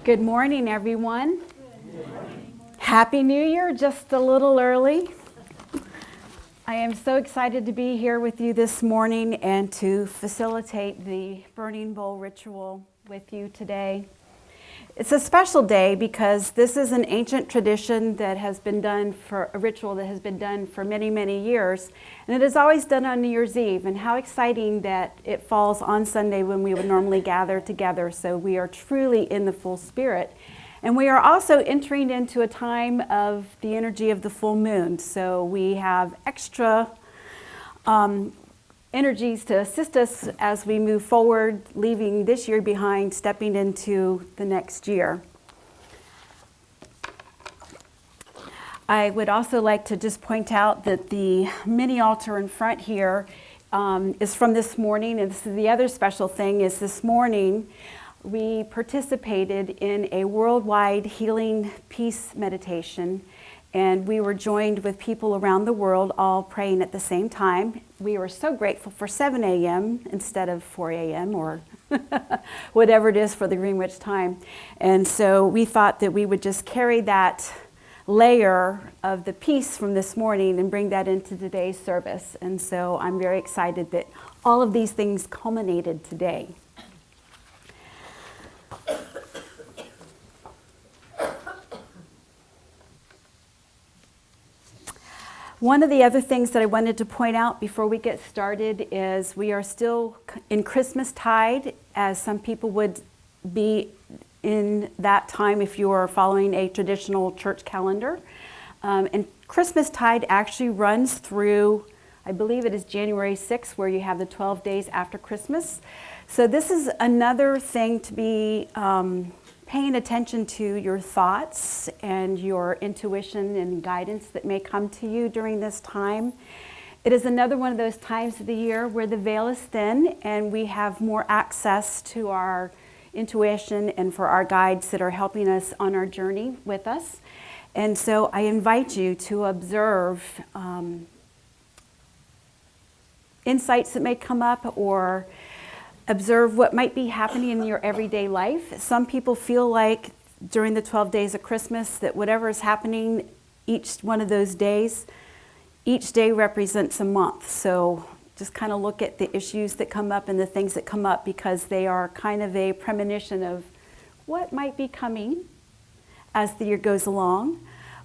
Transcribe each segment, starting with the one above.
Good morning, everyone. Good morning. Happy New Year, just a little early. I am so excited to be here with you this morning and to facilitate the burning bowl ritual with you today. It's a special day because this is an ancient tradition that has been done for a ritual that has been done for many, many years. And it is always done on New Year's Eve. And how exciting that it falls on Sunday when we would normally gather together. So we are truly in the full spirit. And we are also entering into a time of the energy of the full moon. So we have extra energies to assist us as we move forward, leaving this year behind, stepping into the next year. I would also like to just point out that the mini altar in front here is from this morning, and this is the other special thing is this morning we participated in a worldwide healing peace meditation. And we were joined with people around the world all praying at the same time. We were so grateful for 7 a.m. instead of 4 a.m. or whatever it is for the Greenwich time. And so we thought that we would just carry that layer of the peace from this morning and bring that into today's service. And so I'm very excited that all of these things culminated today. One of the other things that I wanted to point out before we get started is we are still in Christmas tide, as some people would be in that time if you are following a traditional church calendar. And Christmas tide actually runs through, I believe it is January 6th, where you have the 12 days after Christmas. So this is another thing to be paying attention to your thoughts and your intuition and guidance that may come to you during this time. It is another one of those times of the year where the veil is thin and we have more access to our intuition and for our guides that are helping us on our journey with us. And so I invite you to observe insights that may come up or observe what might be happening in your everyday life. Some people feel like during the 12 days of Christmas that whatever is happening each one of those days, each day represents a month. So just kind of look at the issues that come up and the things that come up because they are kind of a premonition of what might be coming as the year goes along.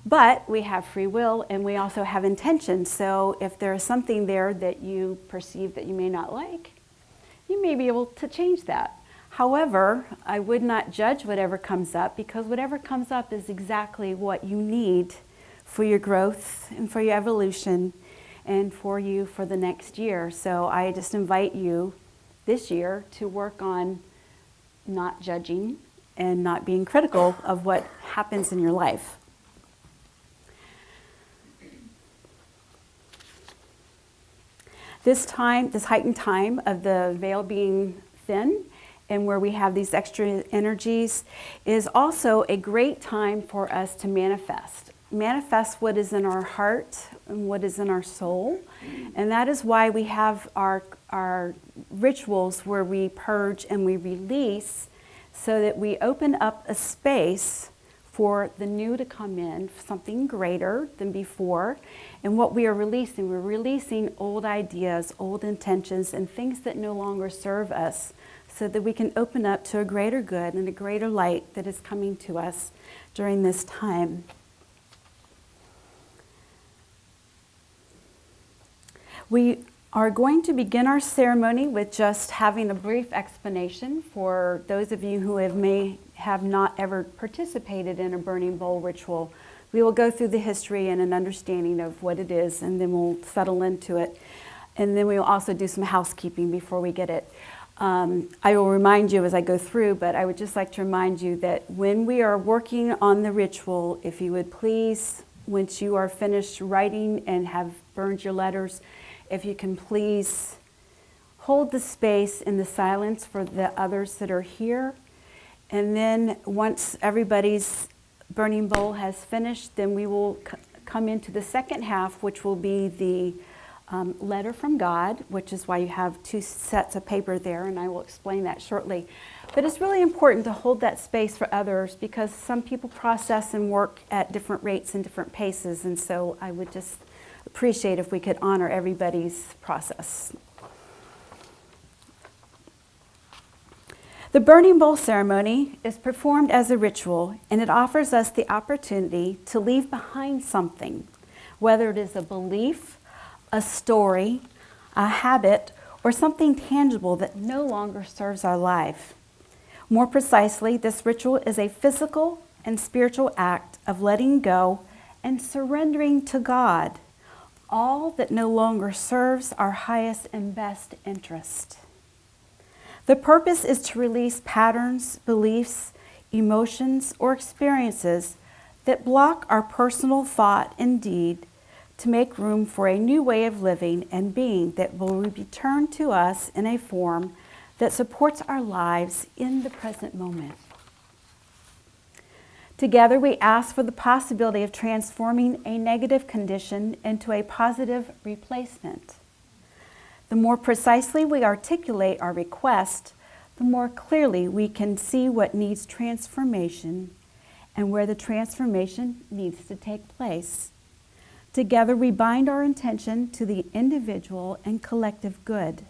But we have free will and we also have intention. So if there is something there that you perceive that you may not like, you may be able to change that. However, I would not judge whatever comes up because whatever comes up is exactly what you need for your growth and for your evolution and for you for the next year. So I just invite you this year to work on not judging and not being critical of what happens in your life. This time, this heightened time of the veil being thin and where we have these extra energies is also a great time for us to manifest. Manifest what is in our heart and what is in our soul. And that is why we have our rituals where we purge and we release so that we open up a space for the new to come in, something greater than before. And what we're releasing old ideas, old intentions, and things that no longer serve us so that we can open up to a greater good and a greater light that is coming to us during this time. We are going to begin our ceremony with just having a brief explanation for those of you who may have not ever participated in a burning bowl ritual. We will go through the history and an understanding of what it is, and then we'll settle into it. And then we will also do some housekeeping before we get it. I will remind you as I go through, but I would just like to remind you that when we are working on the ritual, if you would please, once you are finished writing and have burned your letters, if you can please hold the space in the silence for the others that are here. And then once everybody's burning bowl has finished, then we will come into the second half, which will be the letter from God, which is why you have 2 sets of paper there, and I will explain that shortly. But it's really important to hold that space for others because some people process and work at different rates and different paces, and so I would just appreciate if we could honor everybody's process. The burning bowl ceremony is performed as a ritual, and it offers us the opportunity to leave behind something, whether it is a belief, a story, a habit, or something tangible that no longer serves our life. More precisely, this ritual is a physical and spiritual act of letting go and surrendering to God all that no longer serves our highest and best interest. The purpose is to release patterns, beliefs, emotions, or experiences that block our personal thought and deed to make room for a new way of living and being that will return to us in a form that supports our lives in the present moment. Together, we ask for the possibility of transforming a negative condition into a positive replacement. The more precisely we articulate our request, the more clearly we can see what needs transformation and where the transformation needs to take place. Together, we bind our intention to the individual and collective good.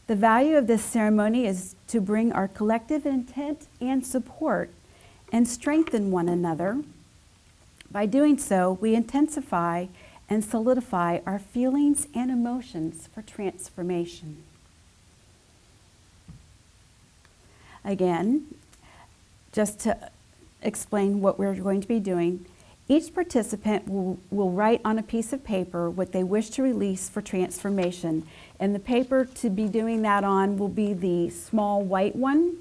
The value of this ceremony is to bring our collective intent and support and strengthen one another. By doing so, we intensify and solidify our feelings and emotions for transformation. Again, just to explain what we're going to be doing, each participant will write on a piece of paper what they wish to release for transformation. And the paper to be doing that on will be the small white one.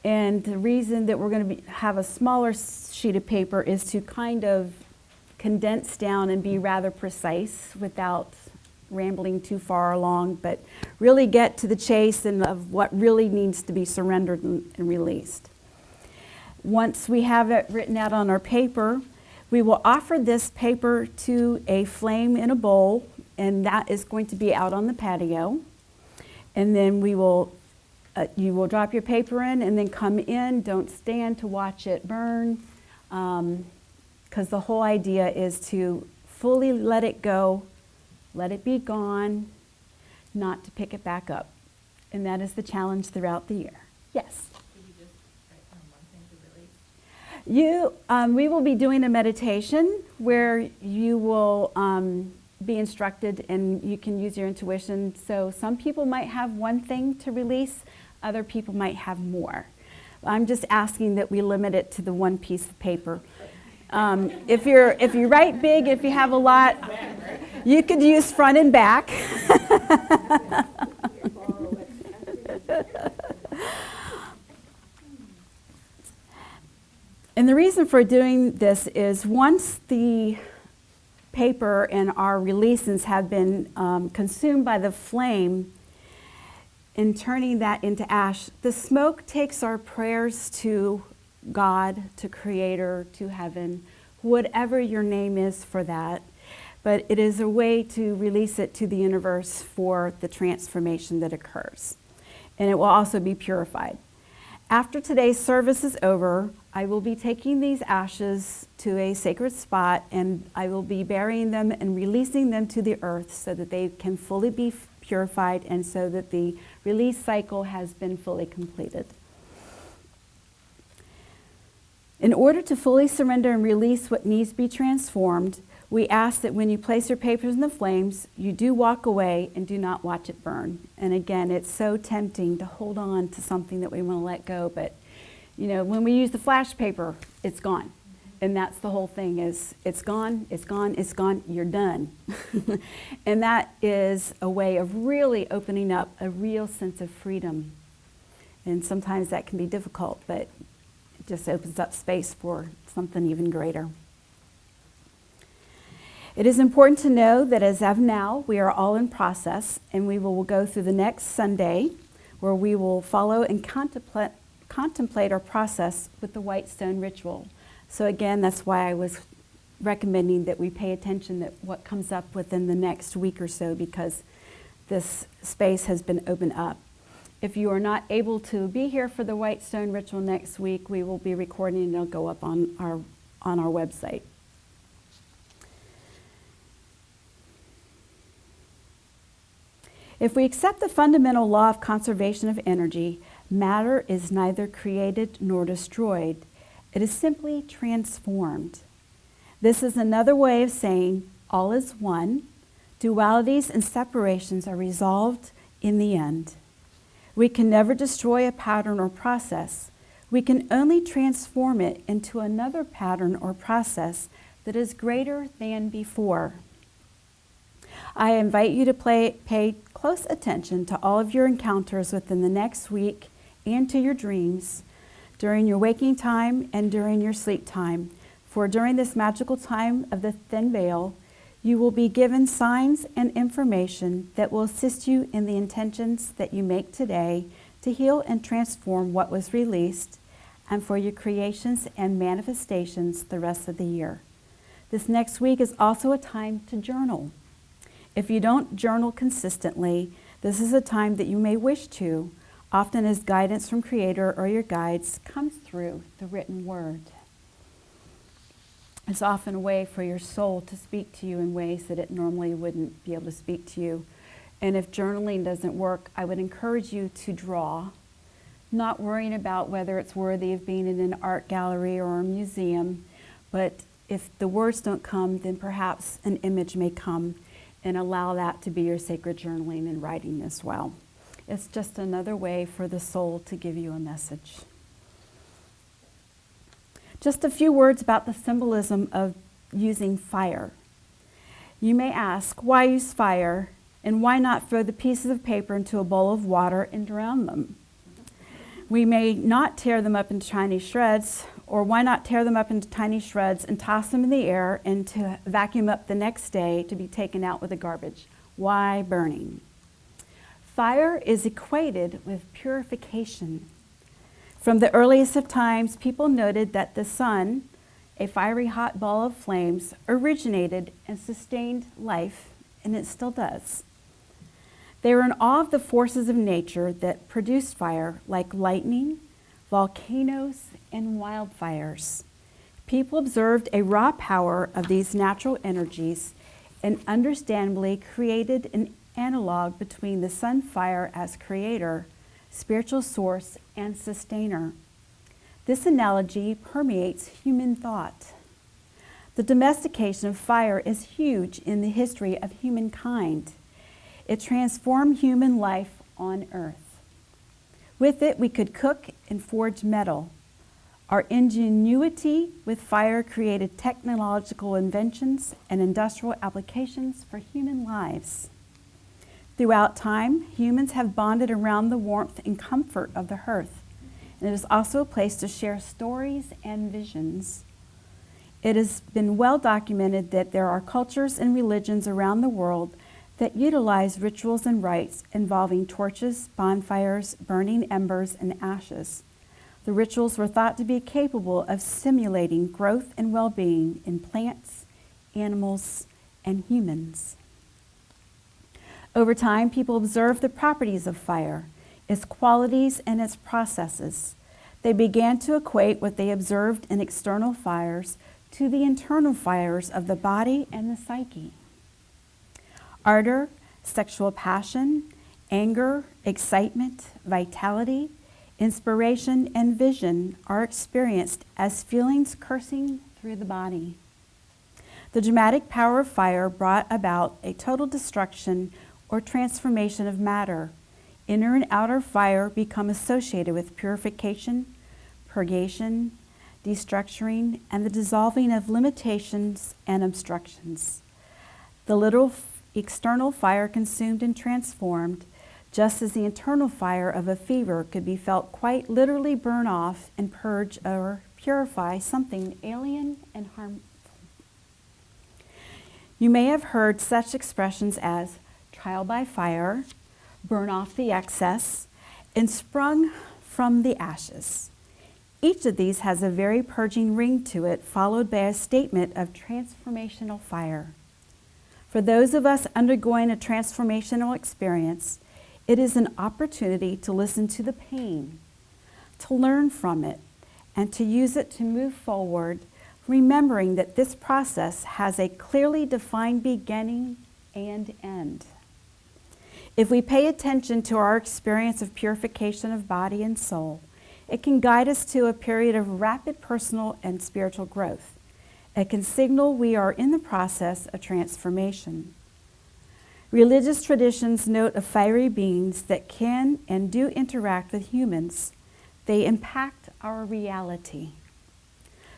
And the reason that we're going to have a smaller sheet of paper is to kind of condense down and be rather precise without rambling too far along, but really get to the chase and of what really needs to be surrendered and released. Once we have it written out on our paper, we will offer this paper to a flame in a bowl, and that is going to be out on the patio. And then we will, you will drop your paper in and then come in. Don't stand to watch it burn, because the whole idea is to fully let it go, let it be gone, not to pick it back up. And that is the challenge throughout the year. Yes? Could you just write down one thing to release? We will be doing a meditation where you will be instructed and you can use your intuition. So some people might have one thing to release, other people might have more. I'm just asking that we limit it to the one piece of paper. If you write big, if you have a lot, you could use front and back. And the reason for doing this is once the paper and our releases have been consumed by the flame and turning that into ash, the smoke takes our prayers to God, to Creator, to heaven, whatever your name is for that. But it is a way to release it to the universe for the transformation that occurs. And it will also be purified. After today's service is over, I will be taking these ashes to a sacred spot and I will be burying them and releasing them to the earth so that they can fully be purified and so that the release cycle has been fully completed. In order to fully surrender and release what needs to be transformed, we ask that when you place your papers in the flames, you do walk away and do not watch it burn. And again, it's so tempting to hold on to something that we want to let go, but you know, when we use the flash paper, it's gone. And that's the whole thing is, it's gone, it's gone, it's gone, you're done. And that is a way of really opening up a real sense of freedom. And sometimes that can be difficult, but it just opens up space for something even greater. It is important to know that as of now, we are all in process, and we will go through the next Sunday where we will follow and contemplate our process with the white stone ritual. So again, that's why I was recommending that we pay attention to what comes up within the next week or so, because this space has been opened up. If you are not able to be here for the White Stone Ritual next week, we will be recording and it'll go up on our website. If we accept the fundamental law of conservation of energy, matter is neither created nor destroyed. It is simply transformed. This is another way of saying all is one. Dualities and separations are resolved in the end. We can never destroy a pattern or process. We can only transform it into another pattern or process that is greater than before. I invite you to pay close attention to all of your encounters within the next week and to your dreams during your waking time and during your sleep time. For during this magical time of the thin veil, you will be given signs and information that will assist you in the intentions that you make today to heal and transform what was released, and for your creations and manifestations the rest of the year. This next week is also a time to journal. If you don't journal consistently, this is a time that you may wish to, often as guidance from Creator or your guides comes through the written word. It's often a way for your soul to speak to you in ways that it normally wouldn't be able to speak to you. And if journaling doesn't work, I would encourage you to draw, not worrying about whether it's worthy of being in an art gallery or a museum. But if the words don't come, then perhaps an image may come, and allow that to be your sacred journaling and writing as well. It's just another way for the soul to give you a message. Just a few words about the symbolism of using fire. You may ask, why use fire, and why not throw the pieces of paper into a bowl of water and drown them? We may not tear them up into tiny shreds, or why not tear them up into tiny shreds and toss them in the air and to vacuum up the next day to be taken out with the garbage? Why burning? Fire is equated with purification. From the earliest of times, people noted that the sun, a fiery hot ball of flames, originated and sustained life, and it still does. They were in awe of the forces of nature that produced fire, like lightning, volcanoes, and wildfires. People observed a raw power of these natural energies and understandably created an analog between the sun fire as creator, spiritual source, and sustainer. This analogy permeates human thought. The domestication of fire is huge in the history of humankind. It transformed human life on earth. With it, we could cook and forge metal. Our ingenuity with fire created technological inventions and industrial applications for human lives. Throughout time, humans have bonded around the warmth and comfort of the hearth, and it is also a place to share stories and visions. It has been well documented that there are cultures and religions around the world that utilize rituals and rites involving torches, bonfires, burning embers, and ashes. The rituals were thought to be capable of stimulating growth and well-being in plants, animals, and humans. Over time, people observed the properties of fire, its qualities, and its processes. They began to equate what they observed in external fires to the internal fires of the body and the psyche. Ardor, sexual passion, anger, excitement, vitality, inspiration, and vision are experienced as feelings coursing through the body. The dramatic power of fire brought about a total destruction or transformation of matter. Inner and outer fire become associated with purification, purgation, destructuring, and the dissolving of limitations and obstructions. The literal external fire consumed and transformed, just as the internal fire of a fever could be felt quite literally burn off and purge or purify something alien and harmful. You may have heard such expressions as trial by fire, burn off the excess, and sprung from the ashes. Each of these has a very purging ring to it, followed by a statement of transformational fire. For those of us undergoing a transformational experience, it is an opportunity to listen to the pain, to learn from it, and to use it to move forward, remembering that this process has a clearly defined beginning and end. If we pay attention to our experience of purification of body and soul, it can guide us to a period of rapid personal and spiritual growth. It can signal we are in the process of transformation. Religious traditions note of fiery beings that can and do interact with humans. They impact our reality.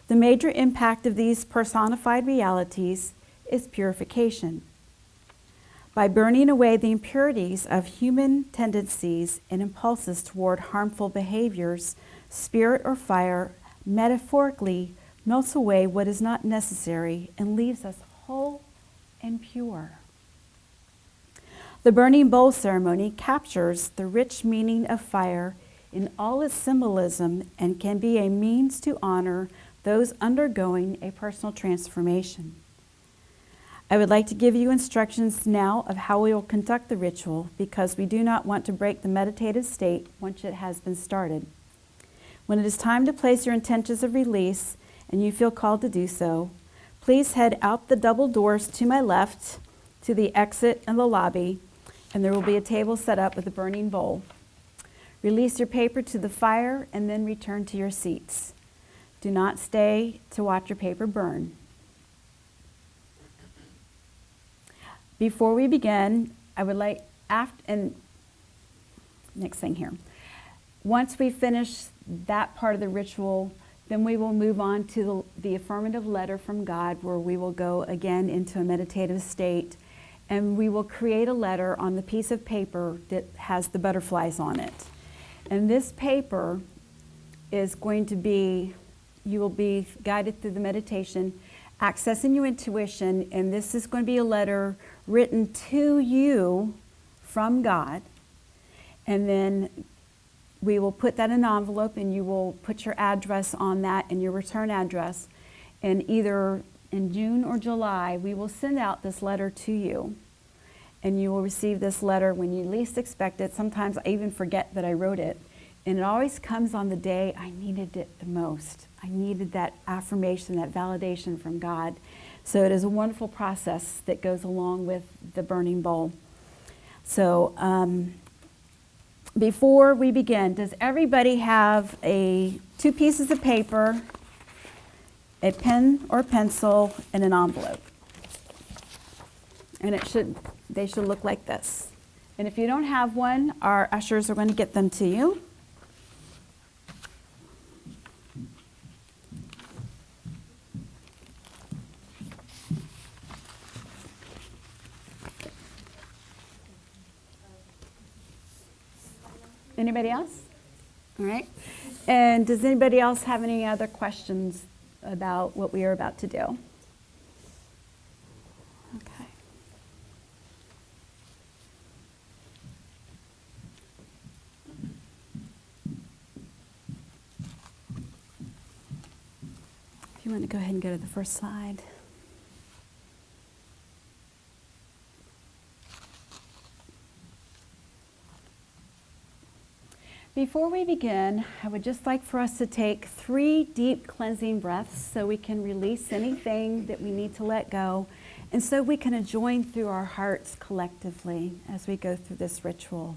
The major impact of these personified realities is purification. By burning away the impurities of human tendencies and impulses toward harmful behaviors, spirit or fire metaphorically melts away what is not necessary and leaves us whole and pure. The burning bowl ceremony captures the rich meaning of fire in all its symbolism and can be a means to honor those undergoing a personal transformation. I would like to give you instructions now of how we will conduct the ritual because we do not want to break the meditative state once it has been started. When it is time to place your intentions of release and you feel called to do so, please head out the double doors to my left to the exit and the lobby, and there will be a table set up with a burning bowl. Release your paper to the fire and then return to your seats. Do not stay to watch your paper burn. Before we begin, I would like, next thing here. Once we finish that part of the ritual, then we will move on to the affirmative letter from God, where we will go again into a meditative state, and we will create a letter on the piece of paper that has the butterflies on it. And this paper is going to be, you will be guided through the meditation, accessing your intuition, and this is going to be a letter written to you from God. And then we will put that in an envelope, and you will put your address on that and your return address. And either in June or July, we will send out this letter to you. And you will receive this letter when you least expect it. Sometimes I even forget that I wrote it. And it always comes on the day I needed it the most. I needed that affirmation, that validation from God. So it is a wonderful process that goes along with the burning bowl. So before we begin, does everybody have two pieces of paper, a pen or pencil, and an envelope? And they should look like this. And if you don't have one, our ushers are going to get them to you. Anybody else? All right. And does anybody else have any other questions about what we are about to do? Okay. If you want to go ahead and go to the first slide. Before we begin, I would just like for us to take 3 deep cleansing breaths so we can release anything that we need to let go, and so we can join through our hearts collectively as we go through this ritual.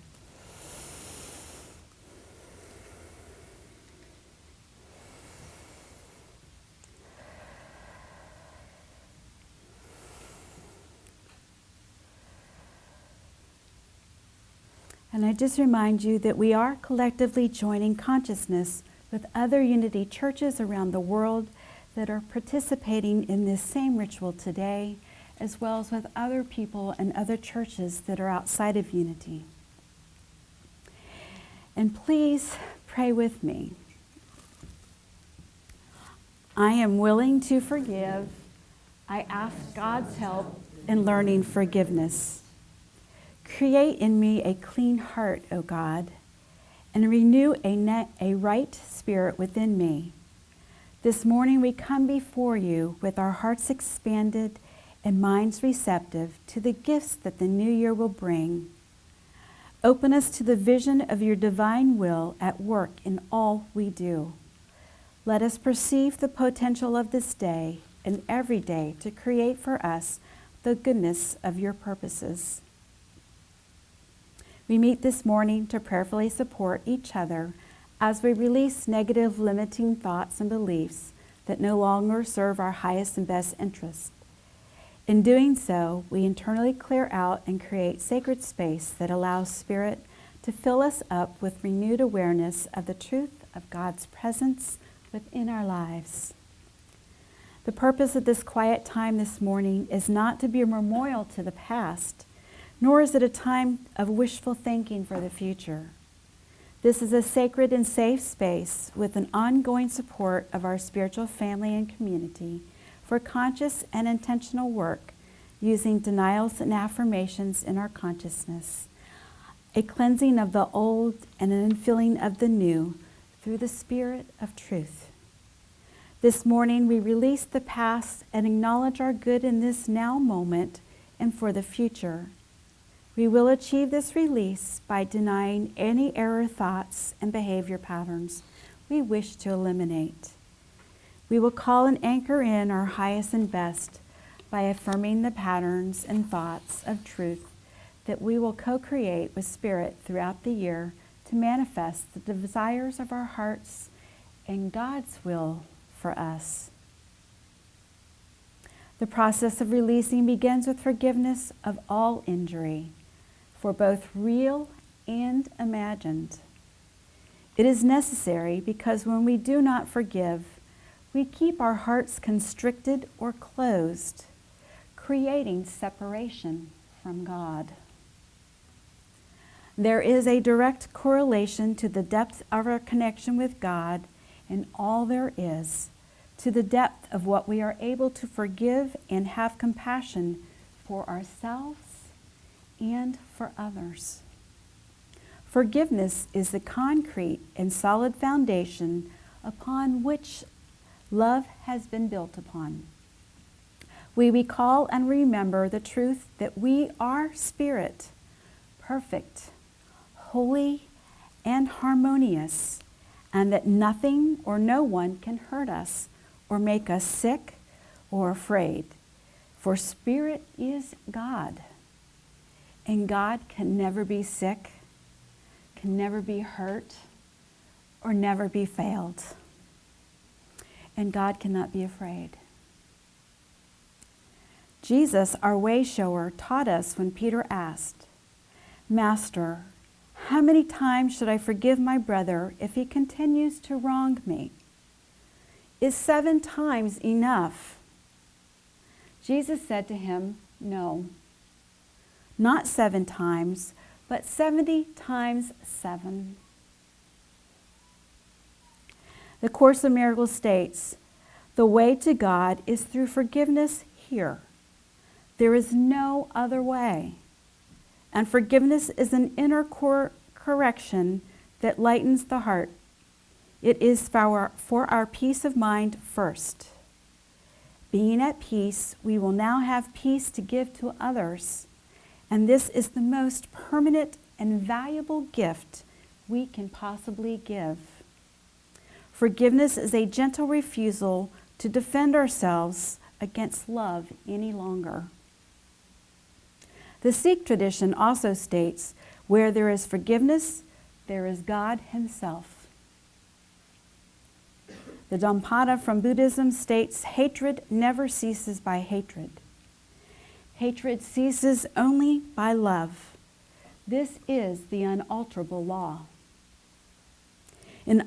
And I just remind you that we are collectively joining consciousness with other Unity churches around the world that are participating in this same ritual today, as well as with other people and other churches that are outside of Unity. And please pray with me. I am willing to forgive. I ask God's help in learning forgiveness. Create in me a clean heart, O God, and renew a right spirit within me. This morning we come before you with our hearts expanded and minds receptive to the gifts that the new year will bring. Open us to the vision of your divine will at work in all we do. Let us perceive the potential of this day and every day to create for us the goodness of your purposes. We meet this morning to prayerfully support each other as we release negative limiting thoughts and beliefs that no longer serve our highest and best interest. In doing so, we internally clear out and create sacred space that allows Spirit to fill us up with renewed awareness of the truth of God's presence within our lives. The purpose of this quiet time this morning is not to be a memorial to the past, nor is it a time of wishful thinking for the future. This is a sacred and safe space with an ongoing support of our spiritual family and community for conscious and intentional work using denials and affirmations in our consciousness, a cleansing of the old and an infilling of the new through the Spirit of truth. This morning we release the past and acknowledge our good in this now moment and for the future. We will achieve this release by denying any error thoughts and behavior patterns we wish to eliminate. We will call and anchor in our highest and best by affirming the patterns and thoughts of truth that we will co-create with Spirit throughout the year to manifest the desires of our hearts and God's will for us. The process of releasing begins with forgiveness of all injury, for both real and imagined. It is necessary because when we do not forgive, we keep our hearts constricted or closed, creating separation from God. There is a direct correlation to the depth of our connection with God and all there is, to the depth of what we are able to forgive and have compassion for ourselves and for others. Forgiveness is the concrete and solid foundation upon which love has been built upon. We recall and remember the truth that we are spirit, perfect, holy, and harmonious, and that nothing or no one can hurt us or make us sick or afraid. For spirit is God, and God can never be sick, can never be hurt, or never be failed. And God cannot be afraid. Jesus, our way shower, taught us when Peter asked, "Master, how many times should I forgive my brother if he continues to wrong me? Is 7 times enough?" Jesus said to him, "No, not 7 times, but 70 times 7. The Course of Miracles states, "The way to God is through forgiveness here. There is no other way." And forgiveness is an inner correction that lightens the heart. It is for our peace of mind first. Being at peace, we will now have peace to give to others. And this is the most permanent and valuable gift we can possibly give. Forgiveness is a gentle refusal to defend ourselves against love any longer. The Sikh tradition also states, where there is forgiveness, there is God Himself. The Dhammapada from Buddhism states, hatred never ceases by hatred. Hatred ceases only by love. This is the unalterable law. In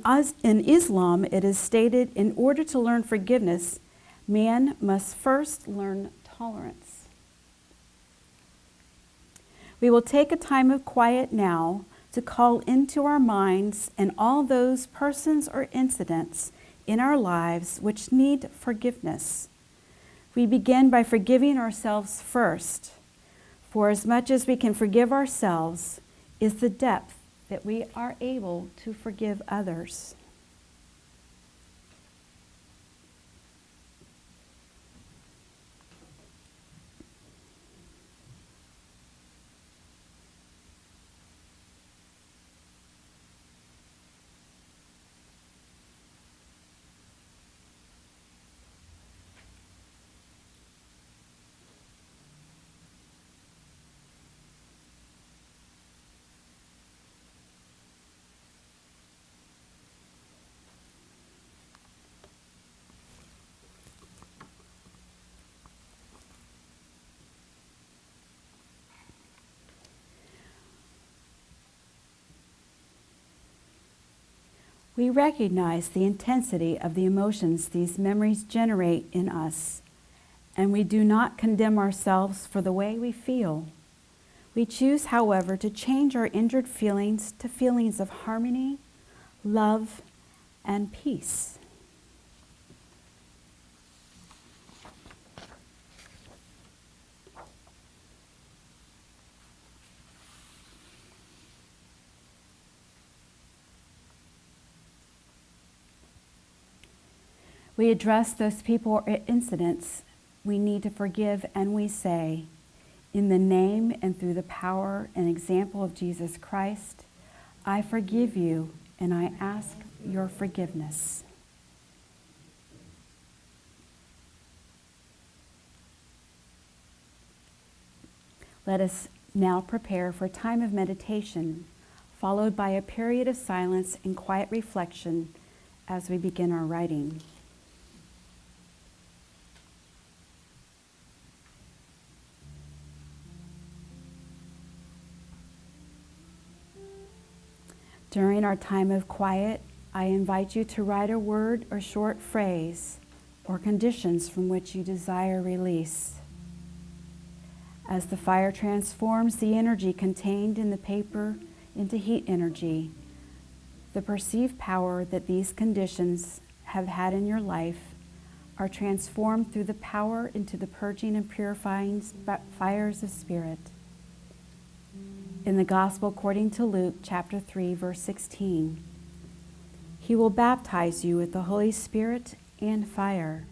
Islam, it is stated, in order to learn forgiveness, man must first learn tolerance. We will take a time of quiet now to call into our minds and all those persons or incidents in our lives which need forgiveness. We begin by forgiving ourselves first, for as much as we can forgive ourselves is the depth that we are able to forgive others. We recognize the intensity of the emotions these memories generate in us, and we do not condemn ourselves for the way we feel. We choose, however, to change our injured feelings to feelings of harmony, love, and peace. We address those people or incidents we need to forgive, and we say, in the name and through the power and example of Jesus Christ, I forgive you and I ask your forgiveness. Let us now prepare for a time of meditation, followed by a period of silence and quiet reflection as we begin our writing. During our time of quiet, I invite you to write a word or short phrase or conditions from which you desire release. As the fire transforms the energy contained in the paper into heat energy, the perceived power that these conditions have had in your life are transformed through the power into the purging and purifying fires of spirit. In the Gospel according to Luke chapter 3, verse 16, He will baptize you with the Holy Spirit and fire.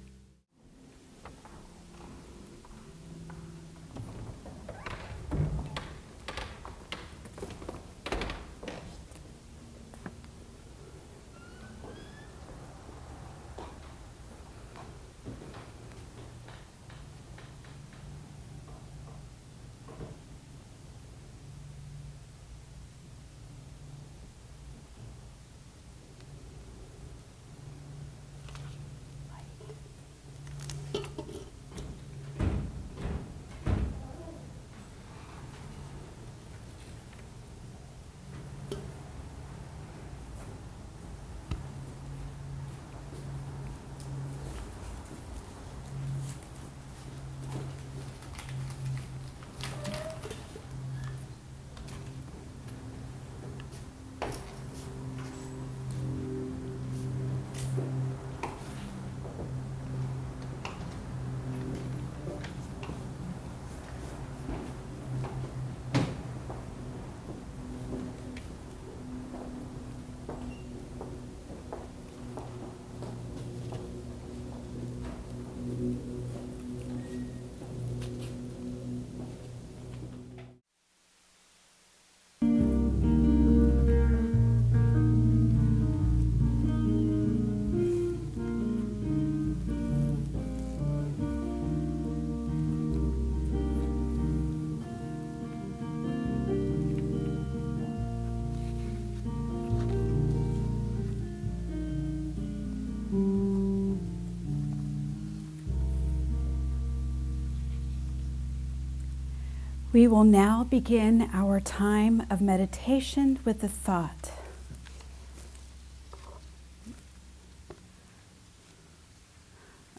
We will now begin our time of meditation with a thought.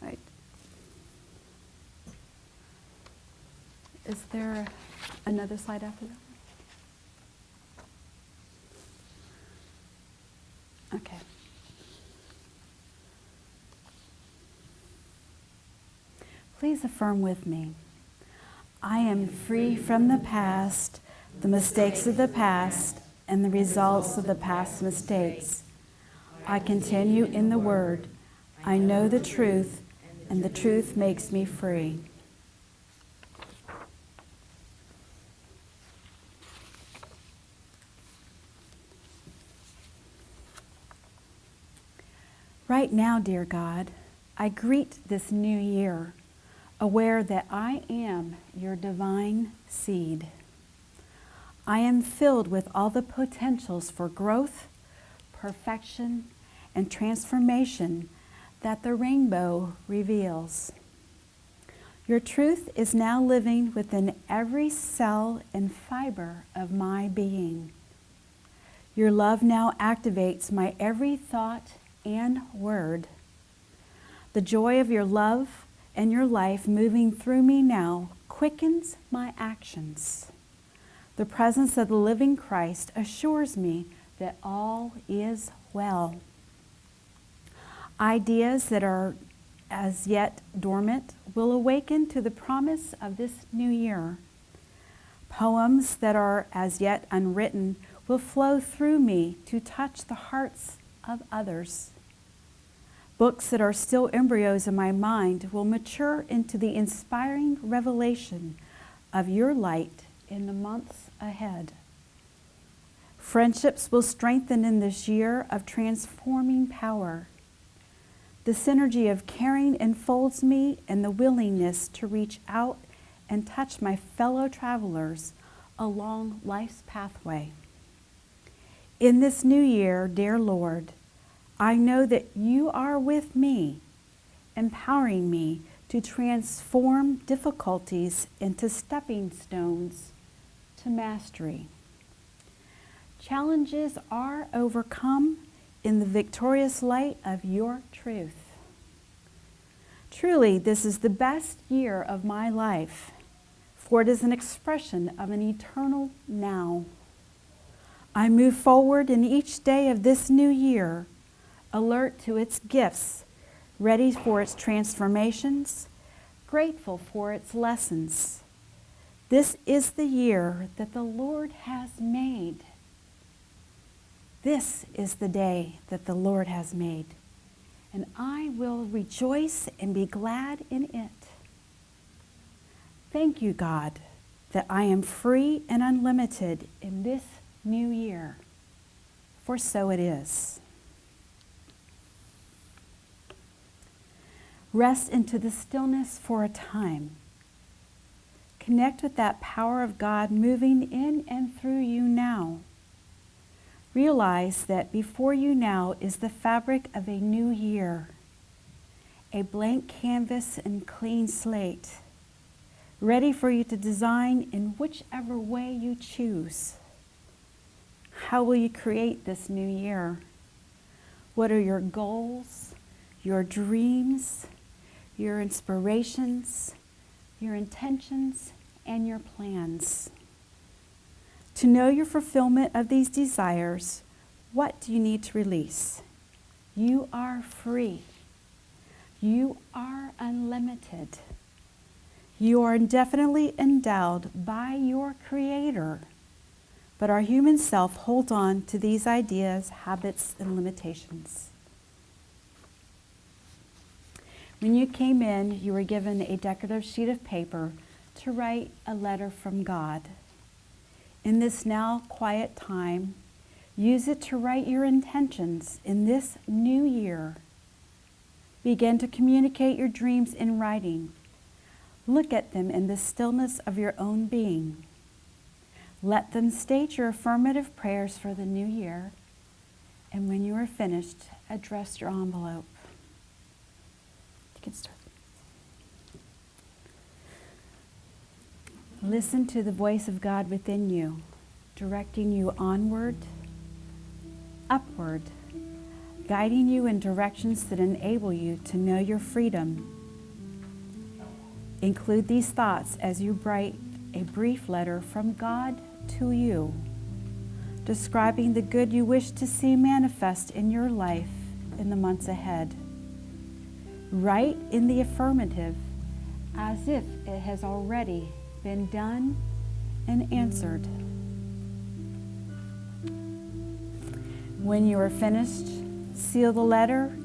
Right. Is there another slide after that? Okay. Please affirm with me. I am free from the past, the mistakes of the past, and the results of the past mistakes. I continue in the Word. I know the truth, and the truth makes me free. Right now, dear God, I greet this new year, aware that I am your divine seed. I am filled with all the potentials for growth, perfection, and transformation that the rainbow reveals. Your truth is now living within every cell and fiber of my being. Your love now activates my every thought and word. The joy of your love and your life moving through me now quickens my actions. The presence of the living Christ assures me that all is well. Ideas that are as yet dormant will awaken to the promise of this new year. Poems that are as yet unwritten will flow through me to touch the hearts of others. Books that are still embryos in my mind will mature into the inspiring revelation of your light in the months ahead. Friendships will strengthen in this year of transforming power. The synergy of caring enfolds me in the willingness to reach out and touch my fellow travelers along life's pathway. In this new year, dear Lord, I know that you are with me, empowering me to transform difficulties into stepping stones to mastery. Challenges are overcome in the victorious light of your truth. Truly, this is the best year of my life, for it is an expression of an eternal now. I move forward in each day of this new year, alert to its gifts, ready for its transformations, grateful for its lessons. This is the year that the Lord has made. This is the day that the Lord has made, and I will rejoice and be glad in it. Thank you, God, that I am free and unlimited in this new year, for so it is. Rest into the stillness for a time. Connect with that power of God moving in and through you now. Realize that before you now is the fabric of a new year, a blank canvas and clean slate, ready for you to design in whichever way you choose. How will you create this new year? What are your goals, your dreams, your inspirations, your intentions, and your plans? To know your fulfillment of these desires, what do you need to release? You are free. You are unlimited. You are indefinitely endowed by your Creator. But our human self holds on to these ideas, habits, and limitations. When you came in, you were given a decorative sheet of paper to write a letter from God. In this now quiet time, use it to write your intentions in this new year. Begin to communicate your dreams in writing. Look at them in the stillness of your own being. Let them state your affirmative prayers for the new year, and when you are finished, address your envelope. You can start. Listen to the voice of God within you, directing you onward, upward, guiding you in directions that enable you to know your freedom. Include these thoughts as you write a brief letter from God to you, describing the good you wish to see manifest in your life in the months ahead. Write in the affirmative as if it has already been done and answered. When you are finished, seal the letter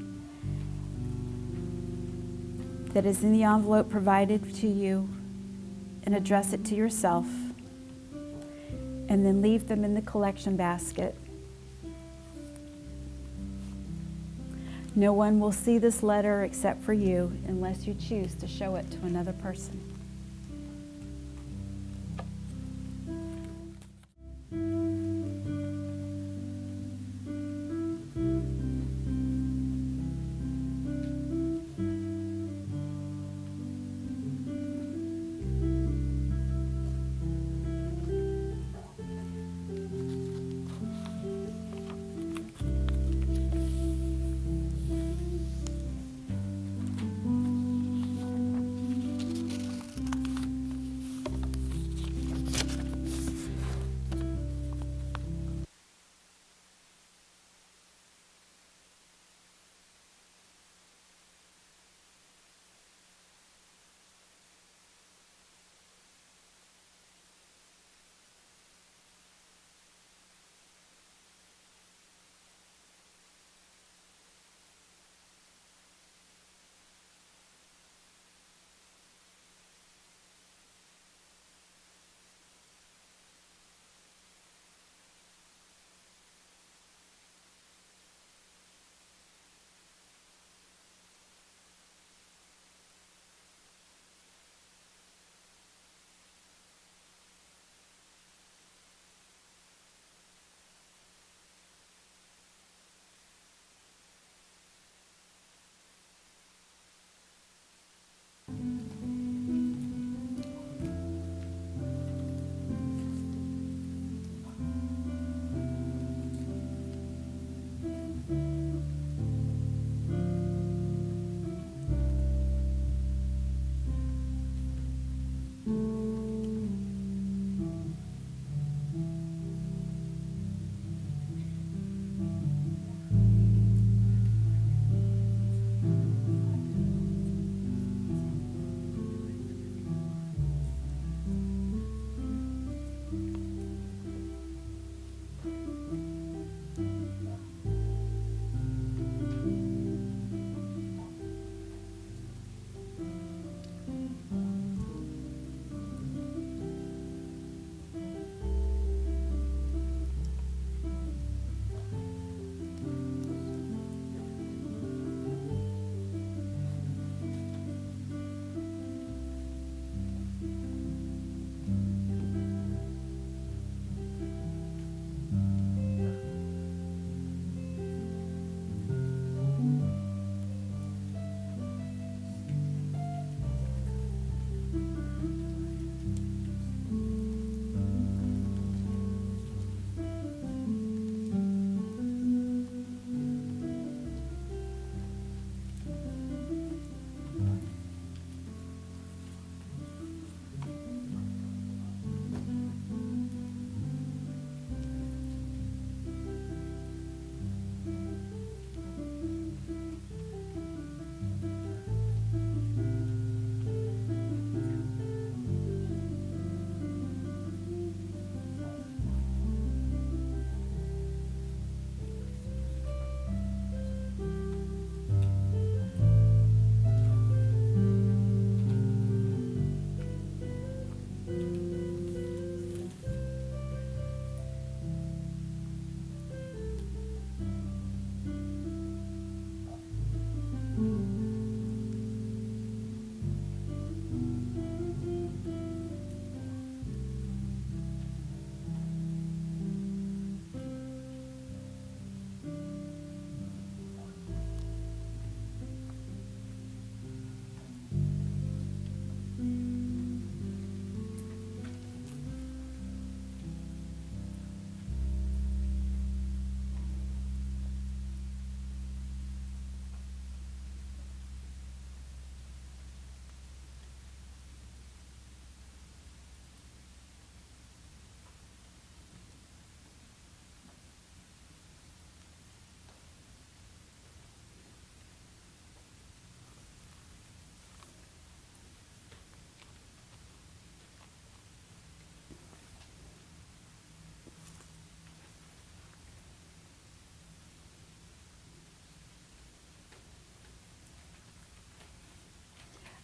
that is in the envelope provided to you and address it to yourself, and then leave them in the collection basket. No one will see this letter except for you unless you choose to show it to another person.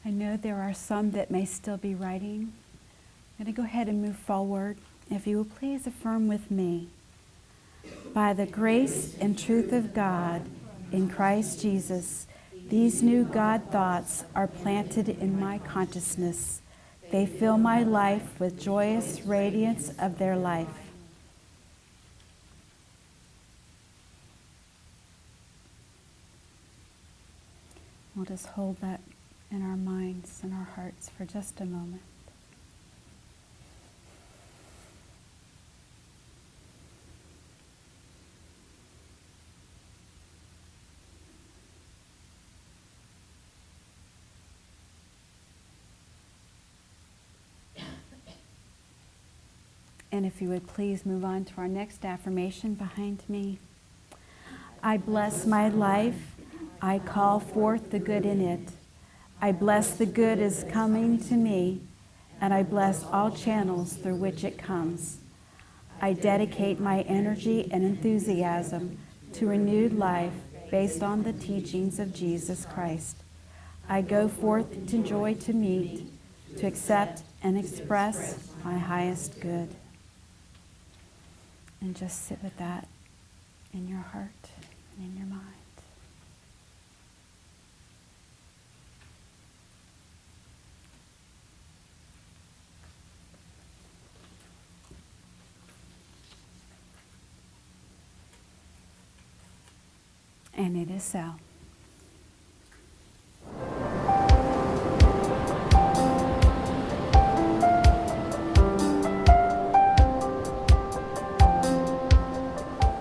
I know there are some that may still be writing. I'm going to go ahead and move forward. If you will please affirm with me. By the grace and truth of God in Christ Jesus, these new God thoughts are planted in my consciousness. They fill my life with joyous radiance of their life. We'll just hold that in our minds and our hearts for just a moment. And if you would please move on to our next affirmation behind me. I bless my life. I call forth the good in it. I bless the good as coming to me, and I bless all channels through which it comes. I dedicate my energy and enthusiasm to renewed life based on the teachings of Jesus Christ. I go forth to joy to meet, to accept and express my highest good. And just sit with that in your heart and in your mind. And it is so.